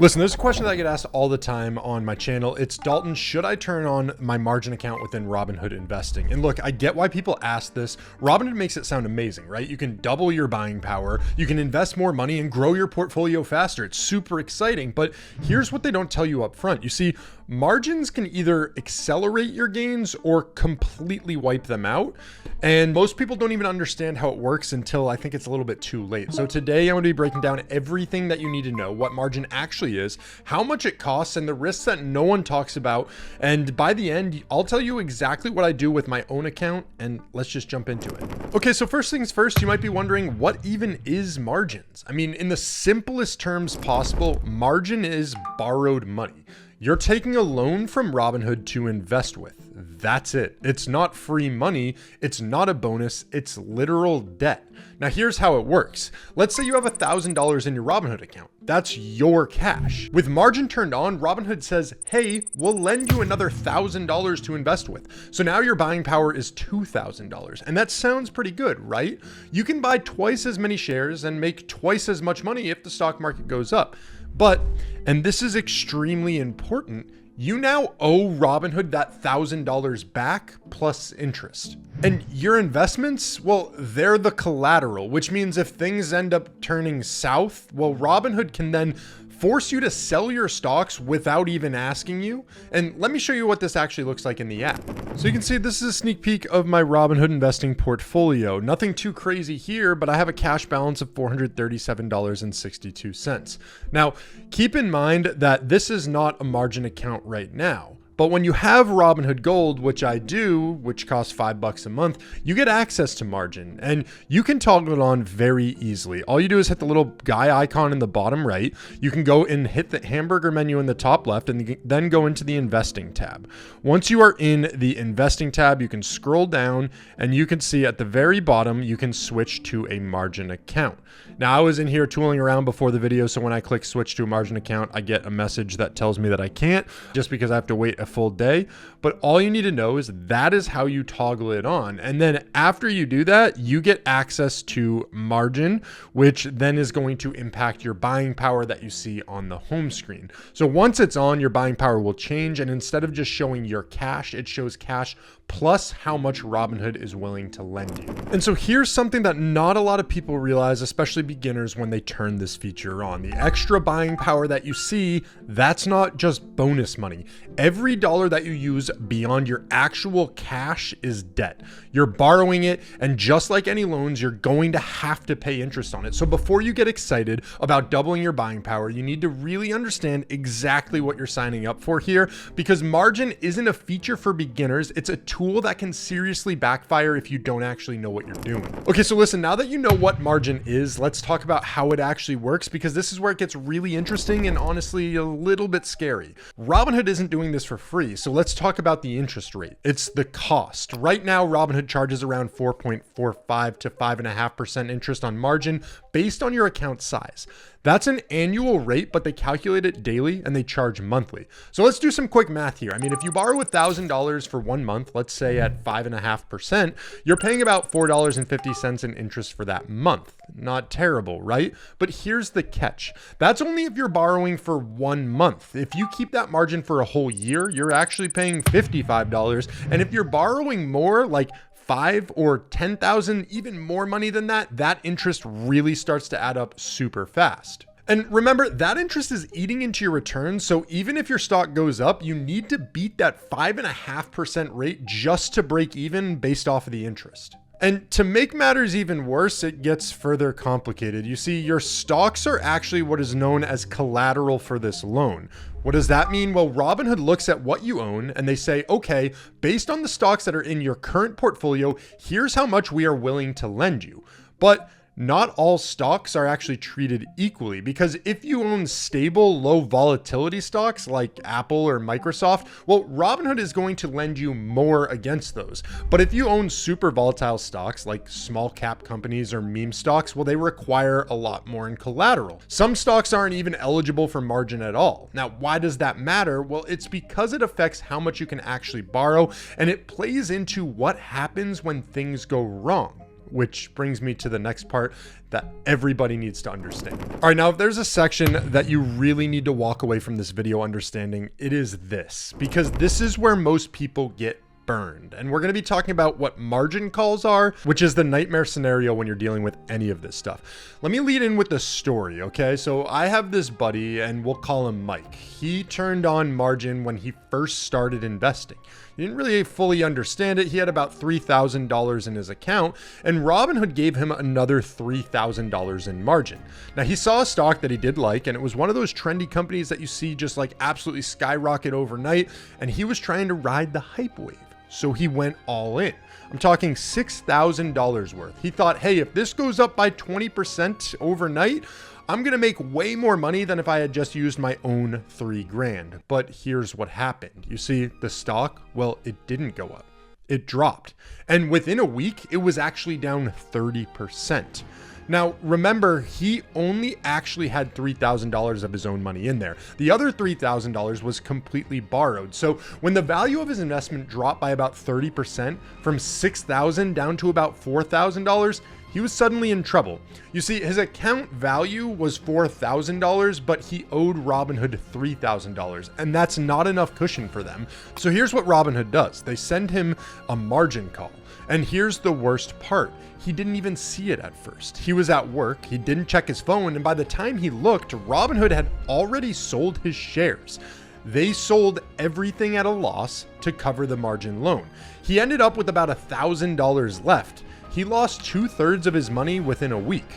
Listen, there's a question that I get asked all the time on my channel. It's, Dalton, should I turn on my margin account within Robinhood investing? And look, I get why people ask this. Robinhood makes it sound amazing, right? You can double your buying power, you can invest more money and grow your portfolio faster. It's super exciting, but here's what they don't tell you up front. You see, margins can either accelerate your gains or completely wipe them out. And most people don't even understand how it works until I think it's a little bit too late. So today I'm going to be breaking down everything that you need to know, what margin actually is, how much it costs, and the risks that no one talks about. And by the end, I'll tell you exactly what I do with my own account, and let's just jump into it. Okay, so first things first, you might be wondering, what even is margins? I mean, in the simplest terms possible, margin is borrowed money. You're taking a loan from Robinhood to invest with. That's it. It's not free money. It's not a bonus. It's literal debt. Now here's how it works. Let's say you have $1,000 in your Robinhood account. That's your cash. With margin turned on, Robinhood says, hey, we'll lend you another $1,000 to invest with. So now your buying power is $2,000. And that sounds pretty good, right? You can buy twice as many shares and make twice as much money if the stock market goes up. But, and this is extremely important, you now owe Robinhood that $1,000 back plus interest. And your investments, well, they're the collateral, which means if things end up turning south, well, Robinhood can then force you to sell your stocks without even asking you. And let me show you what this actually looks like in the app. So you can see this is a sneak peek of my Robinhood investing portfolio. Nothing too crazy here, but I have a cash balance of $437.62. Now, keep in mind that this is not a margin account right now. But when you have Robinhood Gold, which I do, which costs $5 a month, you get access to margin and you can toggle it on very easily. All you do is hit the little guy icon in the bottom right. You can go and hit the hamburger menu in the top left and then go into the investing tab. Once you are in the investing tab, you can scroll down and you can see at the very bottom, you can switch to a margin account. Now I was in here tooling around before the video, so when I click switch to a margin account, I get a message that tells me that I can't, just because I have to wait a full day. But all you need to know is that is how you toggle it on. And then after you do that, you get access to margin, which then is going to impact your buying power that you see on the home screen. So once it's on, your buying power will change. And instead of just showing your cash, it shows cash plus how much Robinhood is willing to lend you. And so here's something that not a lot of people realize, especially beginners, when they turn this feature on. The extra buying power that you see, that's not just bonus money. Every dollar that you use beyond your actual cash is debt. You're borrowing it, and just like any loans, you're going to have to pay interest on it. So before you get excited about doubling your buying power, you need to really understand exactly what you're signing up for here, because margin isn't a feature for beginners. It's a tool that can seriously backfire if you don't actually know what you're doing. Okay, so listen, now that you know what margin is, let's talk about how it actually works, because this is where it gets really interesting and honestly a little bit scary. Robinhood isn't doing this for free, so let's talk about the interest rate. It's the cost. Right now, Robinhood charges around 4.45 to 5.5% interest on margin based on your account size. That's an annual rate, but they calculate it daily and they charge monthly. So let's do some quick math here. I mean, if you borrow $1,000 for 1 month, let's say at 5.5%, you're paying about $4.50 in interest for that month. Not terrible, right? But here's the catch. That's only if you're borrowing for 1 month. If you keep that margin for a whole year, you're actually paying $55. And if you're borrowing more, like 5 or 10,000, even more money than that, that interest really starts to add up super fast. And remember, that interest is eating into your returns. So even if your stock goes up, you need to beat that 5.5% rate just to break even based off of the interest. And to make matters even worse, it gets further complicated. You see, your stocks are actually what is known as collateral for this loan. What does that mean? Well, Robinhood looks at what you own and they say, okay, based on the stocks that are in your current portfolio, here's how much we are willing to lend you. But not all stocks are actually treated equally, because if you own stable, low volatility stocks like Apple or Microsoft, well, Robinhood is going to lend you more against those. But if you own super volatile stocks like small cap companies or meme stocks, well, they require a lot more in collateral. Some stocks aren't even eligible for margin at all. Now, why does that matter? Well, it's because it affects how much you can actually borrow, and it plays into what happens when things go wrong. which brings me to the next part that everybody needs to understand. All right, now if there's a section that you really need to walk away from this video understanding, it is this, because this is where most people get burned. And we're going to be talking about what margin calls are, which is the nightmare scenario when you're dealing with any of this stuff. Let me lead in with the story, okay? So I have this buddy, and we'll call him Mike. He turned on margin when he first started investing. He didn't really fully understand it. He had about $3,000 in his account, and Robinhood gave him another $3,000 in margin. Now, he saw a stock that he did like, and it was one of those trendy companies that you see just like absolutely skyrocket overnight, and he was trying to ride the hype wave. So he went all in. I'm talking $6,000 worth. He thought, hey, if this goes up by 20% overnight, I'm going to make way more money than if I had just used my own $3,000. But here's what happened. You see, the stock, well, it didn't go up. It dropped. And within a week, it was actually down 30%. Now, remember, he only actually had $3,000 of his own money in there. The other $3,000 was completely borrowed. So when the value of his investment dropped by about 30% from $6,000 down to about $4,000, he was suddenly in trouble. You see, his account value was $4,000, but he owed Robinhood $3,000, and that's not enough cushion for them. So here's what Robinhood does. They send him a margin call. And here's the worst part. He didn't even see it at first. He was at work, he didn't check his phone, and by the time he looked, Robinhood had already sold his shares. They sold everything at a loss to cover the margin loan. He ended up with about $1,000 left. He lost 2/3 of his money within a week.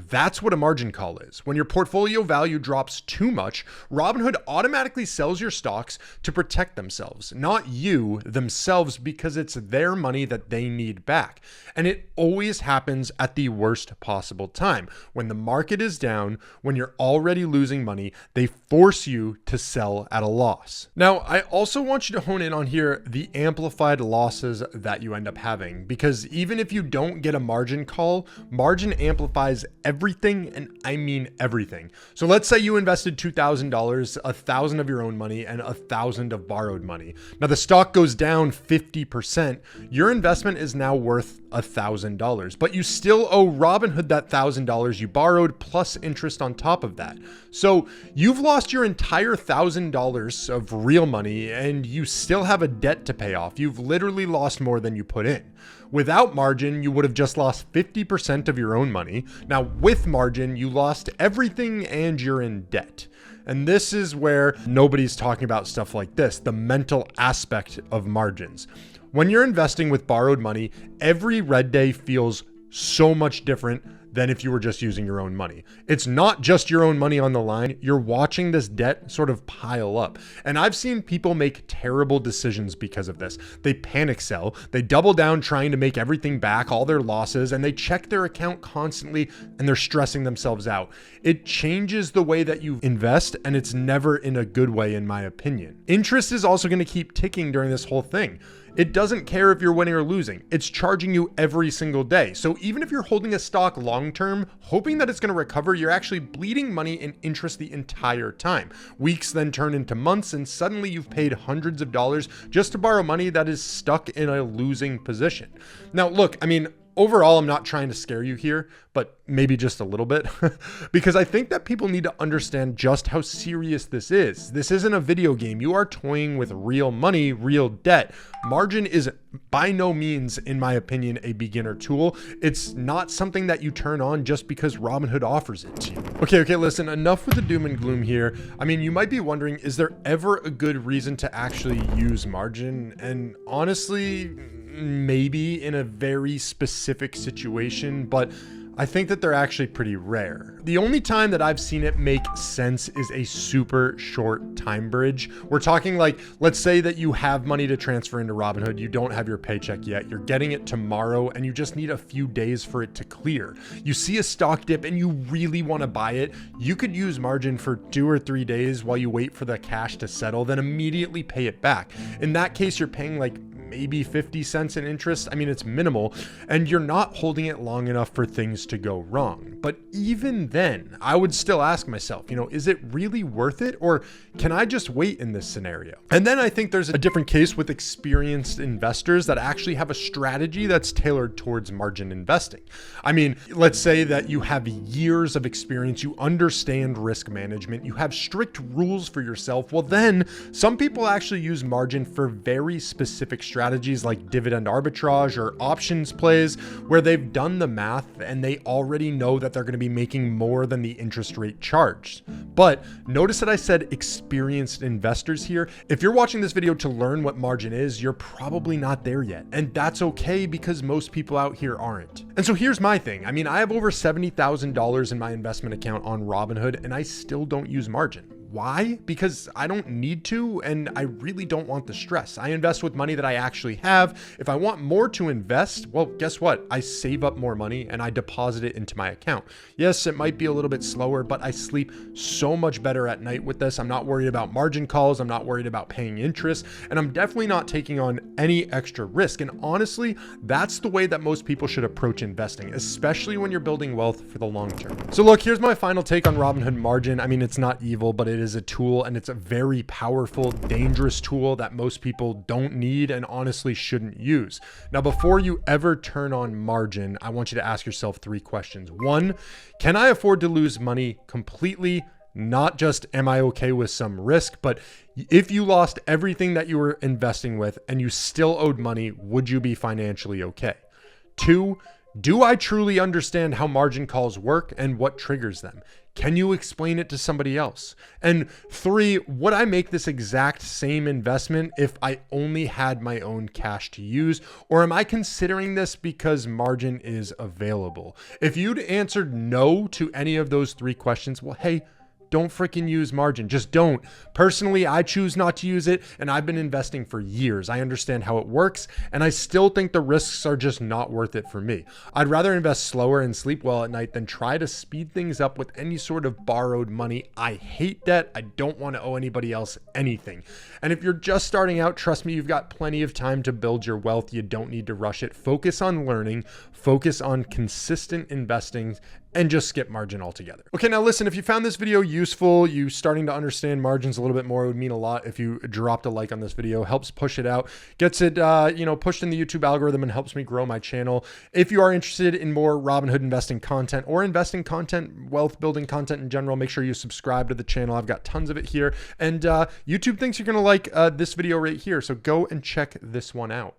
That's what a margin call is. When your portfolio value drops too much, Robinhood automatically sells your stocks to protect themselves, not you, themselves, because it's their money that they need back. And it always happens at the worst possible time. When the market is down, when you're already losing money, they force you to sell at a loss. Now, I also want you to hone in on here the amplified losses that you end up having, because even if you don't get a margin call, margin amplifies everything, and I mean everything. So let's say you invested $2,000, $1,000 of your own money and $1,000 of borrowed money. Now the stock goes down 50%. Your investment is now worth $1,000, but you still owe Robinhood that $1,000 you borrowed plus interest on top of that. So you've lost your entire $1,000 of real money and you still have a debt to pay off. You've literally lost more than you put in. Without margin, you would have just lost 50% of your own money. Now with margin, you lost everything and you're in debt. And this is where nobody's talking about stuff like this, the mental aspect of margins. When you're investing with borrowed money, every red day feels so much different than if you were just using your own money. It's not just your own money on the line. You're watching this debt sort of pile up. And I've seen people make terrible decisions because of this. They panic sell, they double down trying to make everything back, all their losses, and they check their account constantly and they're stressing themselves out. It changes the way that you invest, and it's never in a good way, in my opinion. Interest is also going to keep ticking during this whole thing. It doesn't care if you're winning or losing. It's charging you every single day. So even if you're holding a stock long-term, hoping that it's going to recover, you're actually bleeding money in interest the entire time. Weeks then turn into months, and suddenly you've paid hundreds of dollars just to borrow money that is stuck in a losing position. Now, look, I mean, overall, I'm not trying to scare you here, but maybe just a little bit, because I think that people need to understand just how serious this is. This isn't a video game. You are toying with real money, real debt. Margin is by no means, in my opinion, a beginner tool. It's not something that you turn on just because Robinhood offers it to you. Okay, listen, enough with the doom and gloom here. I mean, you might be wondering, is there ever a good reason to actually use margin? And honestly, maybe in a very specific situation, but I think that they're actually pretty rare. The only time that I've seen it make sense is a super short time bridge. We're talking like, let's say that you have money to transfer into Robinhood, you don't have your paycheck yet, you're getting it tomorrow, and you just need a few days for it to clear. You see a stock dip and you really want to buy it. You could use margin for 2 or 3 days while you wait for the cash to settle, then immediately pay it back. In that case, you're paying like maybe 50 cents in interest. I mean, it's minimal, and you're not holding it long enough for things to go wrong. But even then, I would still ask myself, is it really worth it, or can I just wait in this scenario? And then I think there's a different case with experienced investors that actually have a strategy that's tailored towards margin investing. I mean, let's say that you have years of experience, you understand risk management, you have strict rules for yourself. Well, then some people actually use margin for very specific strategies like dividend arbitrage or options plays, where they've done the math and they already know that they're going to be making more than the interest rate charged. But notice that I said experienced investors here. If you're watching this video to learn what margin is, you're probably not there yet. And that's okay, because most people out here aren't. And so here's my thing. I mean, I have over $70,000 in my investment account on Robinhood, and I still don't use margin. Why? Because I don't need to, and I really don't want the stress. I invest with money that I actually have. If I want more to invest, well, guess what? I save up more money and I deposit it into my account. Yes, it might be a little bit slower, but I sleep so much better at night with this. I'm not worried about margin calls. I'm not worried about paying interest, and I'm definitely not taking on any extra risk. And honestly, that's the way that most people should approach investing, especially when you're building wealth for the long term. So look, here's my final take on Robinhood margin. I mean, it's not evil, but it is a tool, and it's a very powerful, dangerous tool that most people don't need and honestly shouldn't use. Now, before you ever turn on margin, I want you to ask yourself 3 questions. 1, can I afford to lose money completely? Not just am I okay with some risk, but if you lost everything that you were investing with and you still owed money, would you be financially okay? 2, do I truly understand how margin calls work and what triggers them? Can you explain it to somebody else? And 3, would I make this exact same investment if I only had my own cash to use? Or am I considering this because margin is available? If you'd answered no to any of those 3 questions, well, hey, don't freaking use margin. Just don't. Personally, I choose not to use it, and I've been investing for years. I understand how it works, and I still think the risks are just not worth it for me. I'd rather invest slower and sleep well at night than try to speed things up with any sort of borrowed money. I hate debt. I don't want to owe anybody else anything. And if you're just starting out, trust me, you've got plenty of time to build your wealth. You don't need to rush it. Focus on learning, focus on consistent investing, and just skip margin altogether. Okay, now listen, if you found this video useful, you starting to understand margins a little bit more, it would mean a lot if you dropped a like on this video. Helps push it out, gets it pushed in the YouTube algorithm, and helps me grow my channel. If you are interested in more Robinhood investing content or investing content, wealth building content in general, make sure you subscribe to the channel. I've got tons of it here, and YouTube thinks you're gonna like this video right here, so go and check this one out.